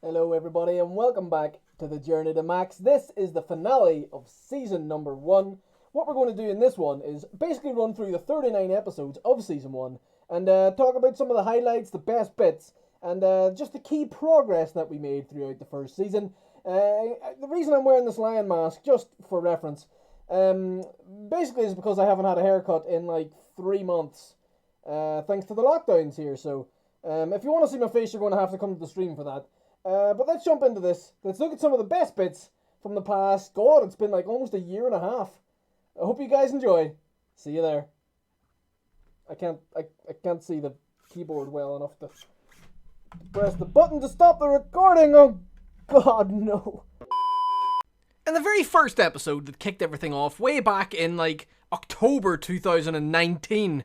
Hello everybody and welcome back to the Journey to Max. This is the finale of season number 1. What we're going to do in this one is basically run through the 39 episodes of season 1 and talk about some of the highlights, the best bits, and just the key progress that we made throughout the first season. The reason I'm wearing this lion mask, just for reference, basically is because I haven't had a haircut in like 3 months, thanks to the lockdowns here. So if you want to see my face, you're going to have to come to the stream for that. But let's jump into this. Let's look at some of the best bits from the past. God, it's been like almost a year and a half. I hope you guys enjoy. See you there. I can't see the keyboard well enough to press the button to stop the recording. Oh God, no. In the very first episode that kicked everything off, way back in like October 2019.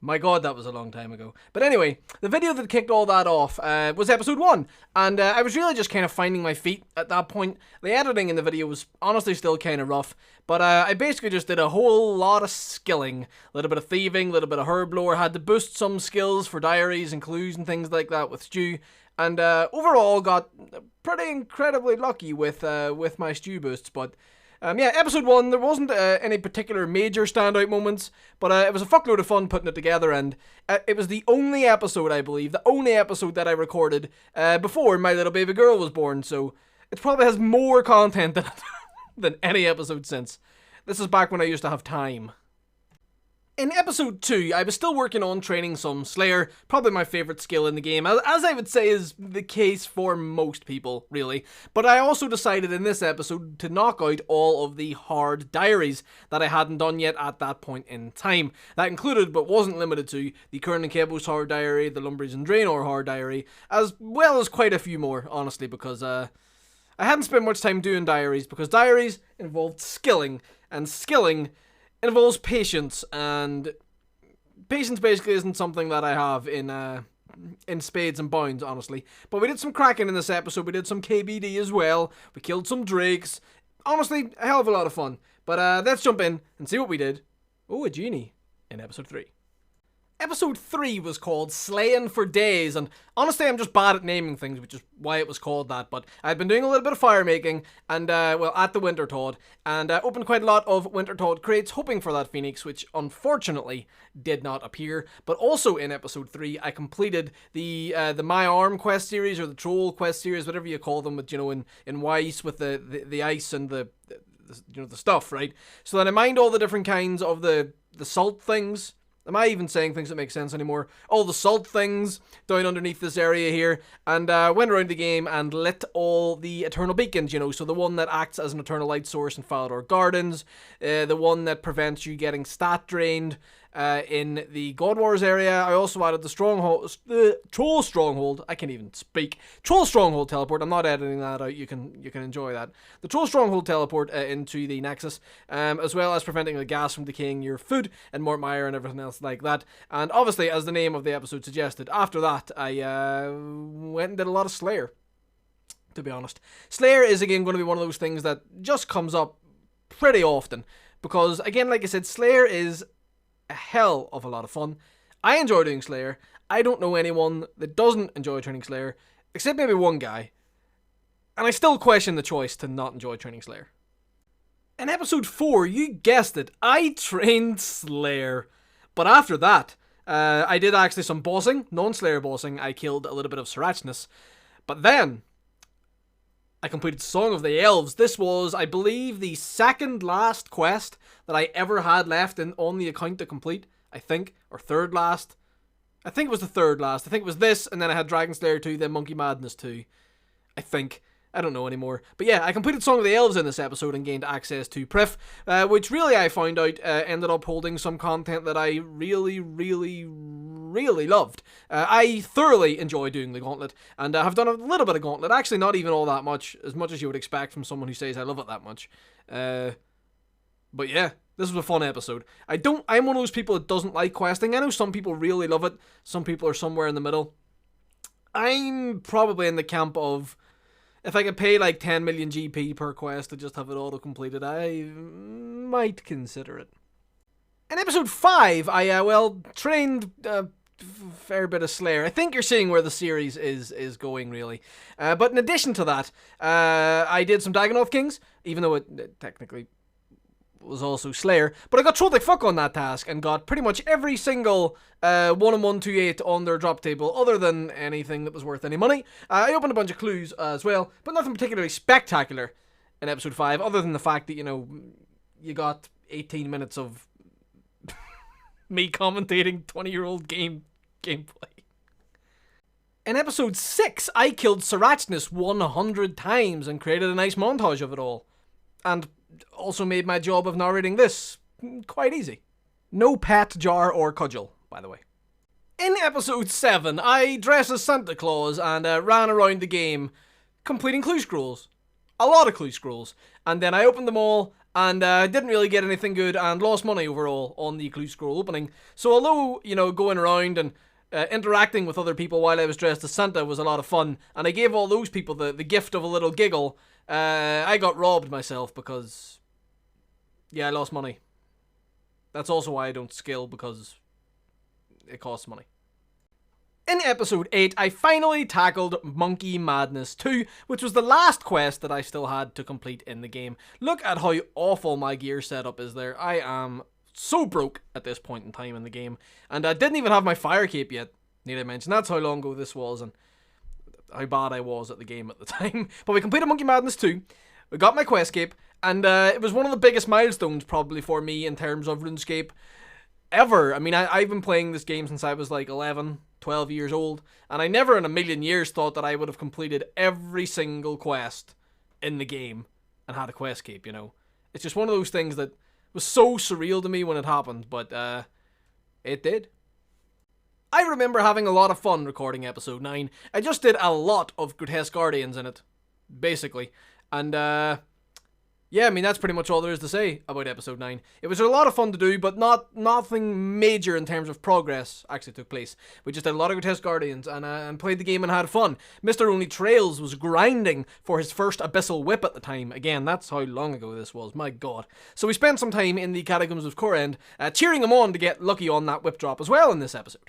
My God, that was a long time ago. But anyway, the video that kicked all that off was episode 1. And I was really just kind of finding my feet at that point. The editing in the video was honestly still kind of rough. But I basically just did a whole lot of skilling. A little bit of thieving, a little bit of herb lore. Had to boost some skills for diaries and clues and things like that with Stu. And overall got pretty incredibly lucky with my Stu boosts. But yeah, episode 1, there wasn't any particular major standout moments, but it was a fuckload of fun putting it together, and it was the only episode, I believe, the only episode that I recorded before my little baby girl was born, so it probably has more content than any episode since. This is back when I used to have time. In episode 2, I was still working on training some Slayer, probably my favourite skill in the game, as I would say is the case for most people, really. But I also decided in this episode to knock out all of the hard diaries that I hadn't done yet at that point in time. That included, but wasn't limited to, the Kern and Kebo's hard diary, the Lumbridge and Draenor hard diary, as well as quite a few more, honestly, because I hadn't spent much time doing diaries, because diaries involved skilling, and skilling involves patience, and patience basically isn't something that I have in spades and bounds, honestly. But we did some cracking in this episode, we did some KBD as well, we killed some drakes. Honestly, a hell of a lot of fun. But let's jump in and see what we did. Oh, a genie in episode 3. Episode 3 was called Slaying for Days, and honestly I'm just bad at naming things, which is why it was called that, but I'd been doing a little bit of fire making, and, well, at the Wintertodt, and opened quite a lot of Wintertodt crates, hoping for that Phoenix, which unfortunately did not appear. But also in episode 3, I completed the My Arm quest series, or the Troll quest series, whatever you call them, with, you know, in Weiss, with the ice and the you know, the stuff, right? So then I mined all the different kinds of the salt things. Am I even saying things that make sense anymore? All the salt things down underneath this area here, and went around the game and lit all the eternal beacons, you know, so the one that acts as an eternal light source in Falador Gardens, the one that prevents you getting stat drained in the God Wars area. I also added the stronghold, Troll Stronghold. I can't even speak. Troll Stronghold teleport. I'm not editing that out. You can enjoy that. The Troll Stronghold teleport into the Nexus, as well as preventing the gas from decaying your food and Mort Mire and everything else like that. And obviously, as the name of the episode suggested, after that I went and did a lot of Slayer. To be honest, Slayer is again going to be one of those things that just comes up pretty often because, again, like I said, Slayer is a hell of a lot of fun. I enjoy doing Slayer. I don't know anyone that doesn't enjoy training Slayer, except maybe one guy. And I still question the choice to not enjoy training Slayer. In episode 4, you guessed it, I trained Slayer. But after that, I did actually some bossing, non-Slayer bossing. I killed a little bit of Sirachnus. But then I completed Song of the Elves. This was, I believe, the second last quest that I ever had left on the account to complete, I think, or third last. I think it was the third last. I think it was this, and then I had Dragon Slayer 2, then Monkey Madness 2. I think. I don't know anymore. But yeah, I completed Song of the Elves in this episode and gained access to Prif, which really I found out ended up holding some content that I really, really, really loved. I thoroughly enjoy doing the Gauntlet, and have done a little bit of Gauntlet. Actually, not even all that much, as much as you would expect from someone who says I love it that much. But yeah, this was a fun episode. I'm one of those people that doesn't like questing. I know some people really love it. Some people are somewhere in the middle. I'm probably in the camp of, if I could pay like 10 million GP per quest to just have it auto-completed, I might consider it. In episode 5, I, trained fair bit of Slayer. I think you're seeing where the series is going, really. But in addition to that, I did some Dagonoth Kings, even though it technically was also Slayer. But I got trolled like fuck on that task and got pretty much every single 1-1-2-8 on their drop table, other than anything that was worth any money. I opened a bunch of clues as well, but nothing particularly spectacular in episode 5, other than the fact that, you got 18 minutes of me commentating 20-year-old gameplay. In episode 6, I killed Sarachnis 100 times and created a nice montage of it all. And also made my job of narrating this quite easy. No pet, jar, or cudgel, by the way. In episode 7, I dressed as Santa Claus and ran around the game completing clue scrolls. A lot of clue scrolls. And then I opened them all and didn't really get anything good and lost money overall on the clue scroll opening. So although, going around and interacting with other people while I was dressed as Santa was a lot of fun, and I gave all those people the gift of a little giggle, I got robbed myself because, I lost money. That's also why I don't skill, because it costs money. In episode 8, I finally tackled Monkey Madness 2, which was the last quest that I still had to complete in the game. Look at how awful my gear setup is there. I am so broke at this point in time in the game. And I didn't even have my fire cape yet, need I mention. That's how long ago this was and how bad I was at the game at the time. But we completed Monkey Madness 2, we got my quest cape, and it was one of the biggest milestones probably for me in terms of RuneScape ever. I mean, I've been playing this game since I was like 11, 12 years old, and I never in a million years thought that I would have completed every single quest in the game and had a quest cape, It's just one of those things that was so surreal to me when it happened, but it did. I remember having a lot of fun recording episode 9. I just did a lot of Grotesque Guardians in it, basically. And, that's pretty much all there is to say about episode 9. It was a lot of fun to do, but nothing major in terms of progress actually took place. We just did a lot of Grotesque Guardians and played the game and had fun. Mr. Only Trails was grinding for his first Abyssal Whip at the time. Again, that's how long ago this was, my god. So we spent some time in the Catacombs of Korend, cheering him on to get lucky on that whip drop as well in this episode.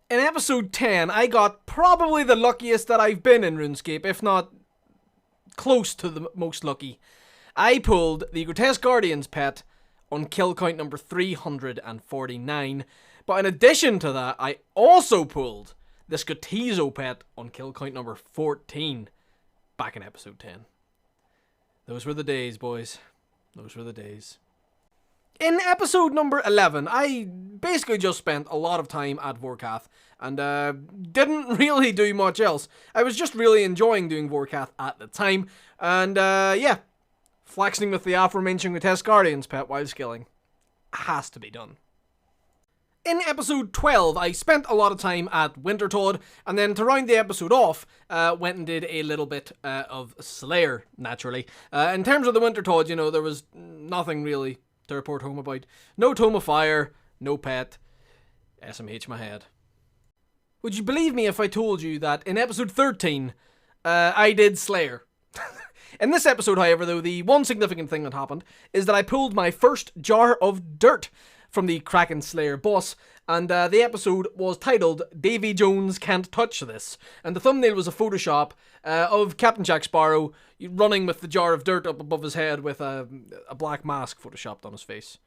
In episode 10, I got probably the luckiest that I've been in RuneScape, if not close to the most lucky. I pulled the Grotesque Guardians pet on kill count number 349, but in addition to that, I also pulled the Scotizo pet on kill count number 14 back in episode 10. Those were the days, boys. Those were the days. In episode number 11, I basically just spent a lot of time at Vorkath and didn't really do much else. I was just really enjoying doing Vorkath at the time, and flexing with the aforementioned Grotesque Guardians pet while skilling has to be done. In episode 12, I spent a lot of time at Wintertodd, and then to round the episode off, went and did a little bit of Slayer, naturally. In terms of the Wintertodd, there was nothing really to report home about. No Tome of Fire, no pet, SMH my head. Would you believe me if I told you that in episode 13, I did Slayer? In this episode, however, though, the one significant thing that happened is that I pulled my first jar of dirt from the Kraken Slayer boss, and the episode was titled Davy Jones Can't Touch This, and the thumbnail was a Photoshop of Captain Jack Sparrow running with the jar of dirt up above his head with a black mask photoshopped on his face.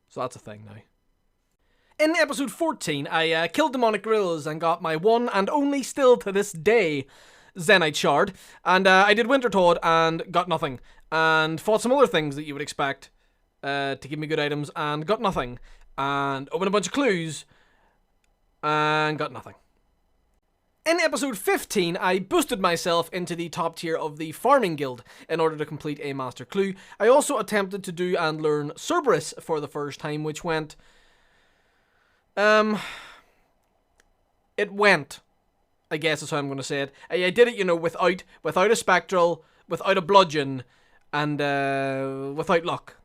So that's a thing now. In episode 14, I killed demonic gorillas and got my one and only still to this day Zenite Shard, and I did Wintertodd and got nothing, and fought some other things that you would expect to give me good items and got nothing, and opened a bunch of clues and got nothing. In episode 15, I boosted myself into the top tier of the Farming Guild in order to complete a Master Clue. I also attempted to do and learn Cerberus for the first time, which went... It went, I guess is how I'm going to say it. I did it, without a Spectral, without a Bludgeon, and without luck.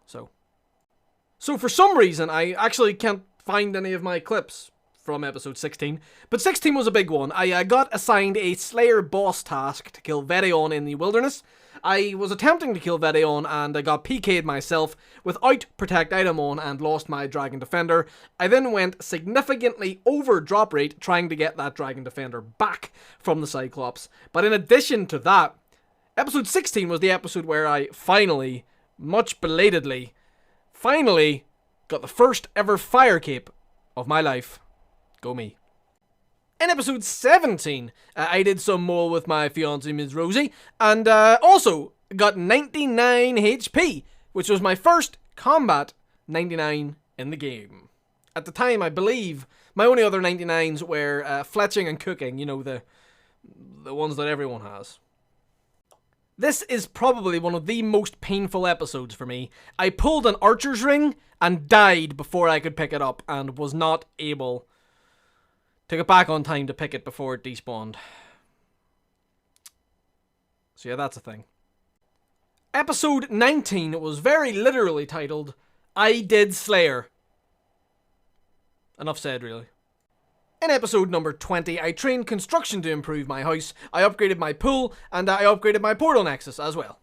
So for some reason, I actually can't find any of my clips from episode 16, but 16 was a big one. I got assigned a Slayer boss task to kill Verion in the wilderness, I was attempting to kill Veteon and I got PK'd myself without Protect Item on and lost my Dragon Defender. I then went significantly over drop rate trying to get that Dragon Defender back from the Cyclops. But in addition to that, episode 16 was the episode where I finally, much belatedly, got the first ever fire cape of my life. Go me. In episode 17, I did some more with my fiancée, Ms. Rosie, and also got 99 HP, which was my first combat 99 in the game. At the time, I believe, my only other 99s were fletching and cooking, you know, the ones that everyone has. This is probably one of the most painful episodes for me. I pulled an archer's ring and died before I could pick it up and was not able to get back on time to pick it before it despawned. So yeah, that's a thing. Episode 19 was very literally titled, I Did Slayer. Enough said, really. In episode number 20, I trained construction to improve my house, I upgraded my pool, and I upgraded my portal nexus as well.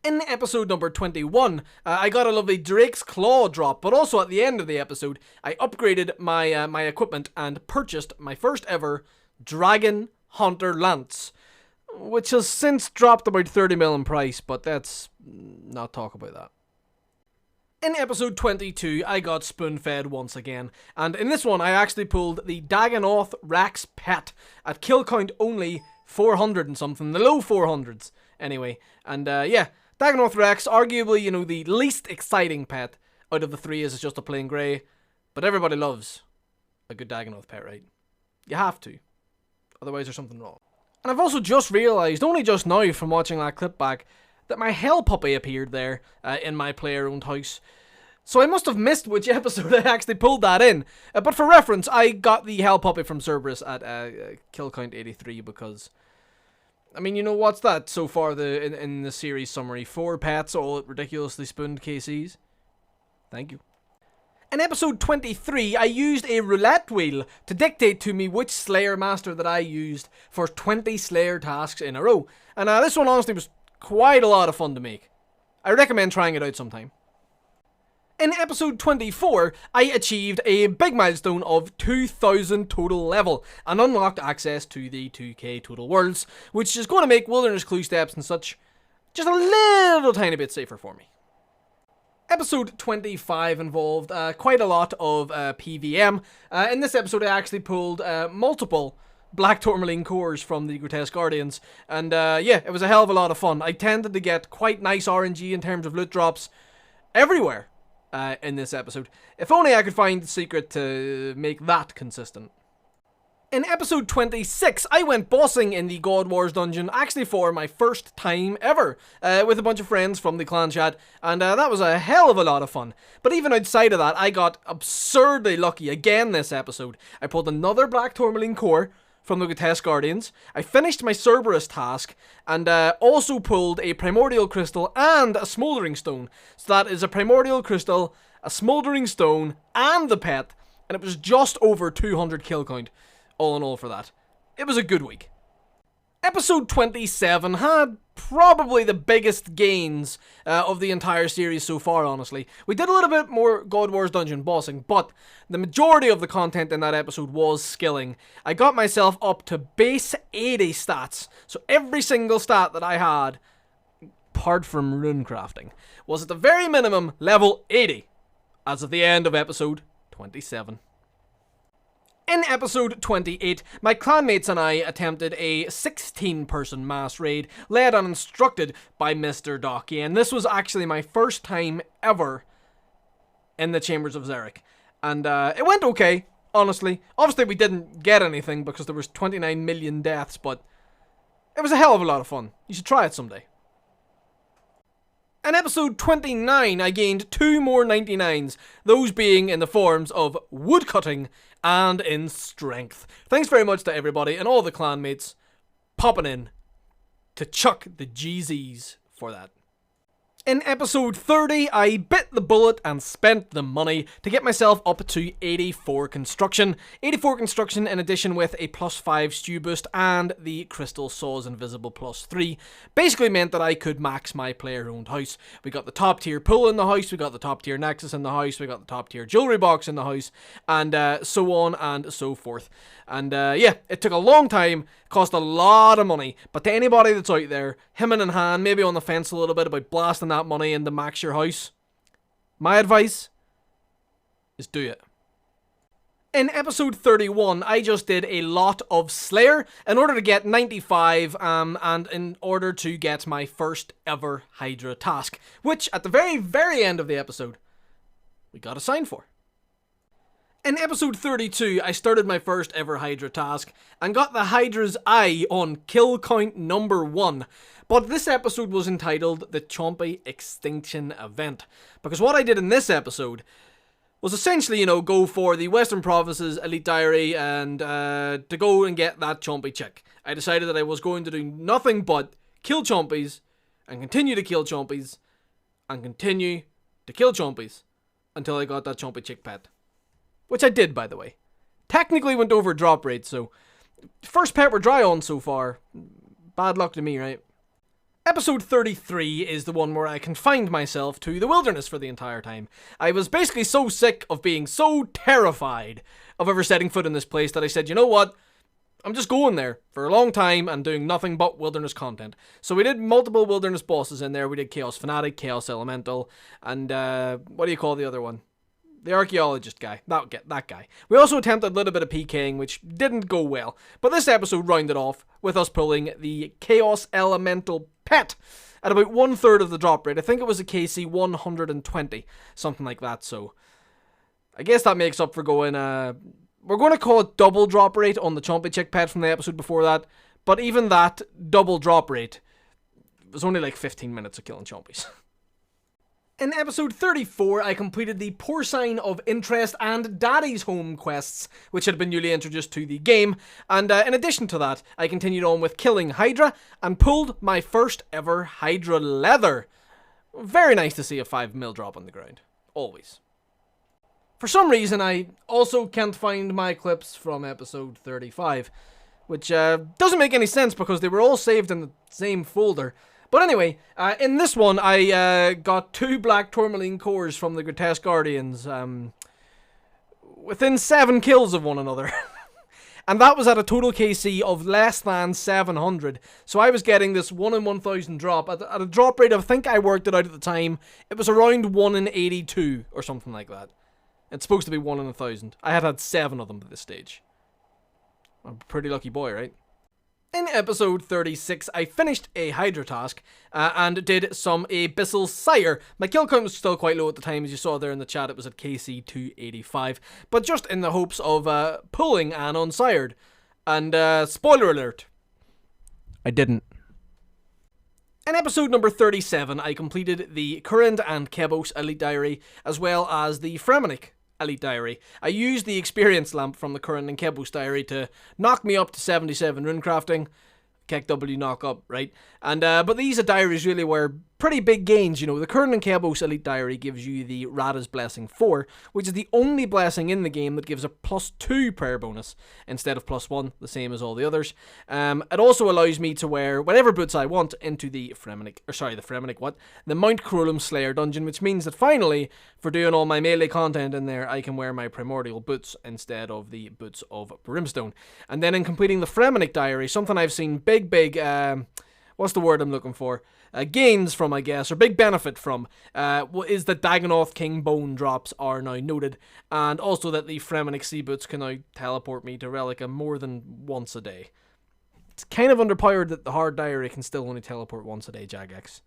In episode number 21, I got a lovely Drake's Claw drop, but also at the end of the episode, I upgraded my my equipment and purchased my first ever Dragon Hunter Lance, which has since dropped about 30 mil in price, but let's not talk about that. In episode 22, I got spoon-fed once again, and in this one I actually pulled the Dagannoth Rex pet at kill count only 400 and something, the low 400s anyway, and yeah, Dagannoth Rex, arguably, you know, the least exciting pet out of the three is just a plain grey, but everybody loves a good Dagannoth pet, right? You have to, otherwise there's something wrong. And I've also just realised, only just now from watching that clip back, that my Hell Puppy appeared there in my player-owned house. So I must have missed which episode I actually pulled that in. But for reference, I got the Hell Puppy from Cerberus at kill count 83 because, I mean, you know, what's that so far in the series summary? 4 pets, all ridiculously spooned KCs. Thank you. In episode 23, I used a roulette wheel to dictate to me which Slayer Master that I used for 20 Slayer tasks in a row. And this one honestly was quite a lot of fun to make. I recommend trying it out sometime. In episode 24, I achieved a big milestone of 2,000 total level and unlocked access to the 2k total worlds, which is going to make Wilderness Clue steps and such just a little tiny bit safer for me. Episode 25 involved quite a lot of PVM. In this episode I actually pulled multiple Black Tourmaline cores from the Grotesque Guardians, and yeah, it was a hell of a lot of fun. I tended to get quite nice RNG in terms of loot drops everywhere in this episode. If only I could find the secret to make that consistent. In episode 26, I went bossing in the God Wars dungeon, actually for my first time ever, with a bunch of friends from the clan chat, and that was a hell of a lot of fun. But even outside of that, I got absurdly lucky again this episode. I pulled another Black Tourmaline core from the Grotesque Guardians, I finished my Cerberus task, and also pulled a Primordial Crystal and a Smouldering Stone. So that is a Primordial Crystal, a Smouldering Stone, and the pet, and it was just over 200 kill count. All in all for that. It was a good week. Episode 27 had probably the biggest gains of the entire series so far, honestly. We did a little bit more God Wars dungeon bossing, but the majority of the content in that episode was skilling. I got myself up to base 80 stats, so every single stat that I had, apart from rune crafting, was at the very minimum level 80, as of the end of episode 27. In episode 28, my clanmates and I attempted a 16-person mass raid, led and instructed by Mr. Docky, and this was actually my first time ever in the Chambers of Xeric. And it went okay, honestly. Obviously we didn't get anything because there was 29 million deaths, but it was a hell of a lot of fun. You should try it someday. In episode 29, I gained 2 more 99s, those being in the forms of woodcutting and in strength. Thanks very much to everybody and all the clanmates popping in to chuck the GZs for that. In episode 30, I bit the bullet and spent the money to get myself up to 84 construction. 84 construction in addition with a +5 stew boost and the Crystal Saws Invisible +3. Basically meant that I could max my player-owned house. We got the top tier pool in the house, we got the top tier Nexus in the house, we got the top tier jewelry box in the house, and so on and so forth. And yeah, it took a long time, cost a lot of money, but to anybody that's out there, hemming in hand, maybe on the fence a little bit about blasting that money into max your house, my advice is do it. In episode 31, I just did a lot of Slayer in order to get 95 and in order to get my first ever Hydra task, which at the very end of the episode, we got assigned for. In episode 32, I started my first ever Hydra task and got the Hydra's eye on kill count number 1. But this episode was entitled the Chompy Extinction Event. Because what I did in this episode was essentially, go for the Western Provinces Elite Diary and to go and get that Chompy chick. I decided that I was going to do nothing but kill Chompies and continue to kill Chompies and continue to kill Chompies until I got that Chompy chick pet. Which I did, by the way. Technically went over drop rate, so first pet we're dry on so far. Bad luck to me, right? Episode 33 is the one where I confined myself to the wilderness for the entire time. I was basically so sick of being so terrified of ever setting foot in this place that I said, you know what? I'm just going there for a long time and doing nothing but wilderness content. So we did multiple wilderness bosses in there. We did Chaos Fanatic, Chaos Elemental, and what do you call the other one? The archaeologist guy. That guy. We also attempted a little bit of PKing, which didn't go well. But this episode rounded off with us pulling the Chaos Elemental pet at about 1/3 of the drop rate. I think it was a KC 120, something like that. So I guess that makes up for going, we're going to call it double drop rate on the Chompy Chick pet from the episode before that. But even that double drop rate was only like 15 minutes of killing Chompies. In episode 34, I completed the Porcine of Interest and Daddy's Home quests, which had been newly introduced to the game, and in addition to that, I continued on with killing Hydra, and pulled my first ever Hydra leather. Very nice to see a 5 mil drop on the ground. Always. For some reason, I also can't find my clips from episode 35, which doesn't make any sense because they were all saved in the same folder. But anyway, in this one, I got 2 black tourmaline cores from the Grotesque Guardians, within 7 kills of one another. And that was at a total KC of less than 700. So I was getting this 1 in 1,000 drop. At a drop rate of, I think I worked it out at the time, it was around 1 in 82, or something like that. It's supposed to be 1 in 1,000. I had 7 of them at this stage. I'm a pretty lucky boy, right? In episode 36, I finished a Hydra task and did some Abyssal Sire. My kill count was still quite low at the time, as you saw there in the chat. It was at KC 285, but just in the hopes of pulling an Unsired. And spoiler alert, I didn't. In episode number 37, I completed the Current and Kebos Elite Diary, as well as the Fremenic Elite Diary. I used the experience lamp from the Current and Kebos Diary to knock me up to 77 runecrafting. KW knock up, right? And but these diaries really were pretty big gains, The Current and Kebos Elite Diary gives you the Rada's Blessing 4, which is the only blessing in the game that gives a +2 prayer bonus instead of +1, the same as all the others. It also allows me to wear whatever boots I want into the the Mount Cruelum Slayer dungeon, which means that finally, for doing all my melee content in there, I can wear my primordial boots instead of the boots of Brimstone. And then in completing the Fremenic Diary, something I've seen big, what's the word I'm looking for? Gains from, I guess, or big benefit from, is that Dagonoth King bone drops are now noted, and also that the Fremenic Sea Boots can now teleport me to Relica more than once a day. It's kind of underpowered that the Hard Diary can still only teleport once a day, Jagex.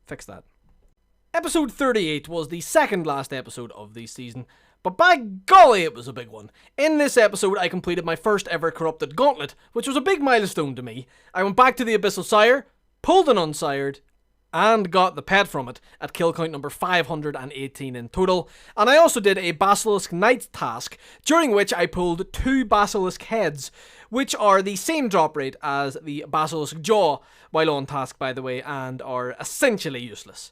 Fix that. Episode 38 was the second last episode of the season, but by golly, it was a big one. In this episode, I completed my first ever Corrupted Gauntlet, which was a big milestone to me. I went back to the Abyssal Sire, pulled an Unsired, and got the pet from it at kill count number 518 in total. And I also did a Basilisk Knight task, during which I pulled 2 Basilisk Heads, which are the same drop rate as the Basilisk Jaw, while on task by the way, and are essentially useless.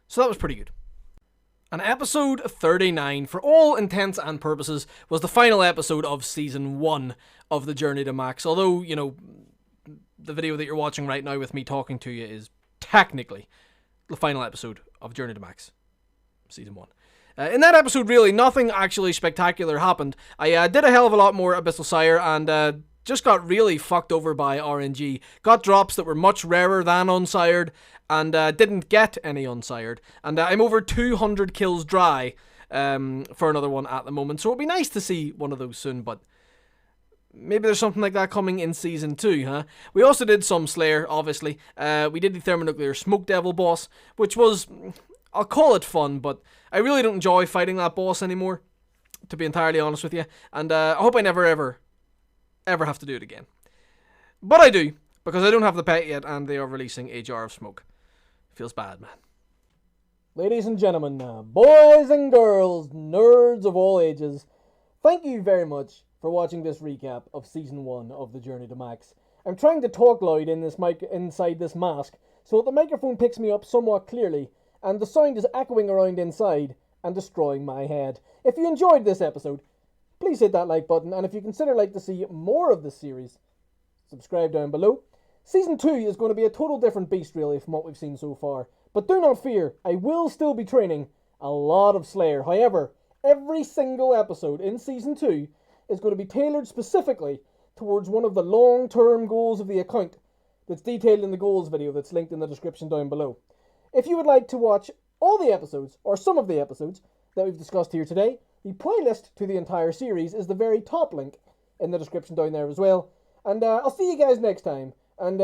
So that was pretty good. And episode 39, for all intents and purposes, was the final episode of season 1 of The Journey to Max. Although, you know, the video that you're watching right now with me talking to you is technically the final episode of Journey to Max, season 1. In that episode, really, nothing actually spectacular happened. I did a hell of a lot more Abyssal Sire, and just got really fucked over by RNG. Got drops that were much rarer than unsired, and didn't get any unsired. And I'm over 200 kills dry for another one at the moment, so it'll be nice to see one of those soon, but maybe there's something like that coming in Season 2, huh? We also did some Slayer, obviously. We did the Thermonuclear Smoke Devil boss, which was, I'll call it fun, but I really don't enjoy fighting that boss anymore, to be entirely honest with you. And I hope I never, ever have to do it again. But I do, because I don't have the pet yet, and they are releasing a Jar of Smoke. Feels bad, man. Ladies and gentlemen, boys and girls, nerds of all ages, thank you very much for watching this recap of Season 1 of The Journey to Max. I'm trying to talk loud in this mic inside this mask, so that the microphone picks me up somewhat clearly, and the sound is echoing around inside and destroying my head. If you enjoyed this episode, please hit that like button, and if you consider like to see more of this series, subscribe down below. Season 2 is going to be a total different beast, really, from what we've seen so far. But do not fear, I will still be training a lot of Slayer. However, every single episode in Season 2 is going to be tailored specifically towards one of the long-term goals of the account that's detailed in the goals video that's linked in the description down below. If you would like to watch all the episodes, or some of the episodes, that we've discussed here today, the playlist to the entire series is the very top link in the description down there as well. And I'll see you guys next time. And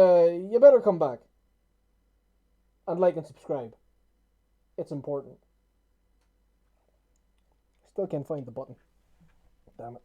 you better come back. And like and subscribe. It's important. Still can't find the button. Damn it.